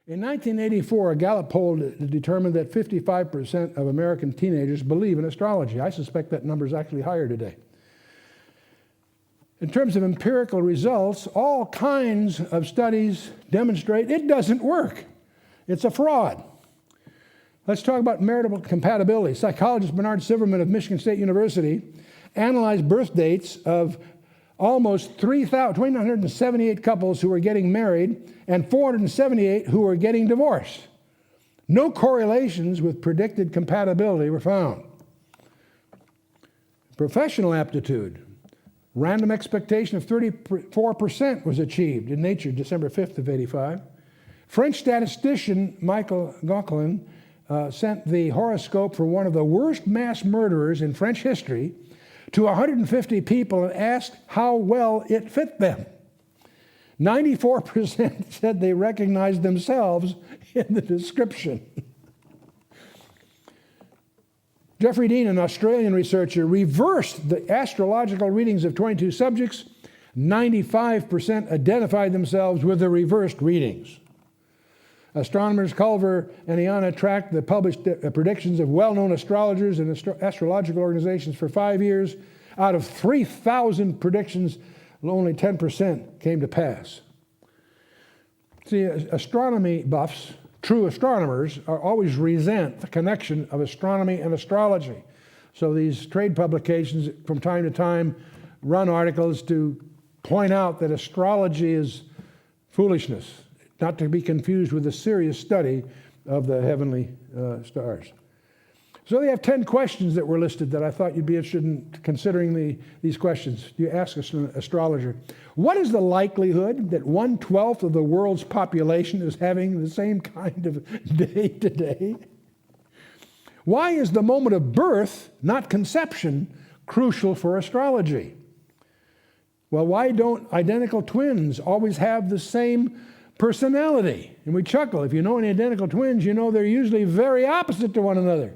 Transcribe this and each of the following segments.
In 1984, a Gallup poll determined that 55% of American teenagers believe in astrology. I suspect that number is actually higher today. In terms of empirical results, all kinds of studies demonstrate it doesn't work. It's a fraud. Let's talk about marital compatibility. Psychologist Bernard Silverman of Michigan State University analyzed birth dates of almost 2,978 couples who were getting married and 478 who were getting divorced. No correlations with predicted compatibility were found. Professional aptitude. Random expectation of 34% was achieved in Nature, December 5th of 85. French statistician Michael Gauquelin sent the horoscope for one of the worst mass murderers in French history to 150 people and asked how well it fit them. 94% said they recognized themselves in the description. Jeffrey Dean, an Australian researcher, reversed the astrological readings of 22 subjects. 95% identified themselves with the reversed readings. Astronomers Culver and Iana tracked the published predictions of well-known astrologers and astrological organizations for 5 years. Out of 3,000 predictions, only 10% came to pass. See, astronomy buffs, true astronomers, always resent the connection of astronomy and astrology. So these trade publications from time to time run articles to point out that astrology is foolishness, not to be confused with a serious study of the heavenly stars. So they have 10 questions that were listed that I thought you'd be interested in considering these questions. You ask an astrologer, what is the likelihood that 1/12 of the world's population is having the same kind of day today? Why is the moment of birth, not conception, crucial for astrology? Well, why don't identical twins always have the same personality? And we chuckle. If you know any identical twins, you know they're usually very opposite to one another.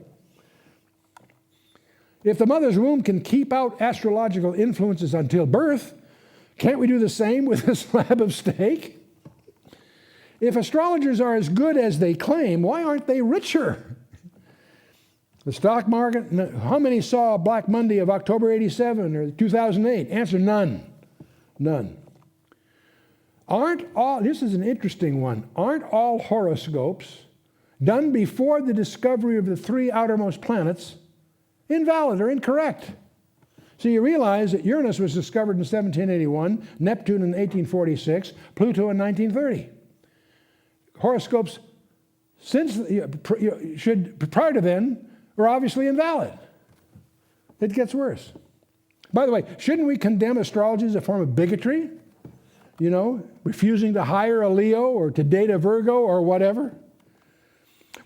If the mother's womb can keep out astrological influences until birth, can't we do the same with a slab of steak? If astrologers are as good as they claim, why aren't they richer? The stock market, how many saw Black Monday of October 87 or 2008? Answer, none. None. This is an interesting one, aren't all horoscopes done before the discovery of the 3 outermost planets invalid or incorrect? So you realize that Uranus was discovered in 1781, Neptune in 1846, Pluto in 1930. Horoscopes prior to then were obviously invalid. It gets worse. By the way, shouldn't we condemn astrology as a form of bigotry? You know, refusing to hire a Leo or to date a Virgo or whatever?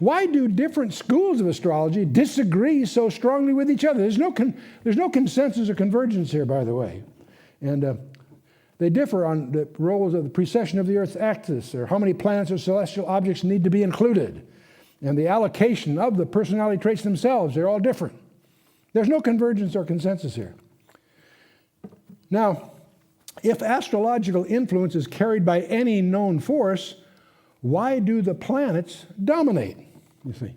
Why do different schools of astrology disagree so strongly with each other? There's no consensus or convergence here, by the way. And they differ on the roles of the precession of the Earth's axis, or how many planets or celestial objects need to be included, and the allocation of the personality traits themselves. They're all different. There's no convergence or consensus here. Now, if astrological influence is carried by any known force, why do the planets dominate, you see?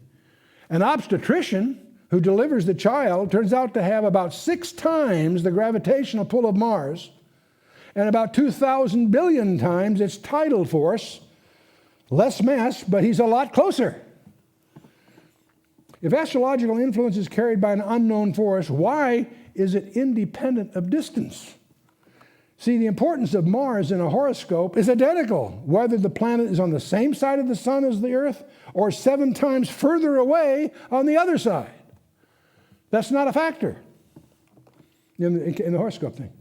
An obstetrician who delivers the child turns out to have about 6 times the gravitational pull of Mars and about 2,000 billion times its tidal force. Less mass, but he's a lot closer. If astrological influence is carried by an unknown force, why is it independent of distance? See, the importance of Mars in a horoscope is identical, whether the planet is on the same side of the sun as the Earth or 7 times further away on the other side. That's not a factor in the horoscope thing.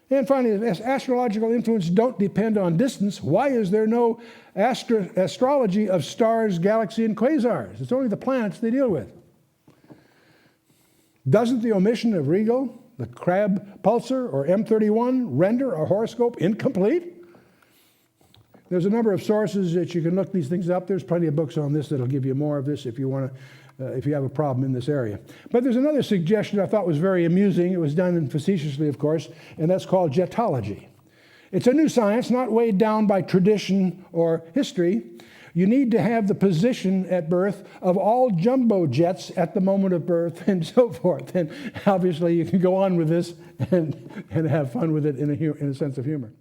And finally, if astrological influence don't depend on distance, why is there no astrology of stars, galaxies, and quasars? It's only the planets they deal with. Doesn't the omission of Regal, the Crab Pulsar, or M31 render a horoscope incomplete? There's a number of sources that you can look these things up. There's plenty of books on this that'll give you more of this if you want to, if you have a problem in this area. But there's another suggestion I thought was very amusing. It was done facetiously, of course, and that's called jetology. It's a new science, not weighed down by tradition or history. You need to have the position at birth of all jumbo jets at the moment of birth and so forth. And obviously you can go on with this and have fun with it in a sense of humor.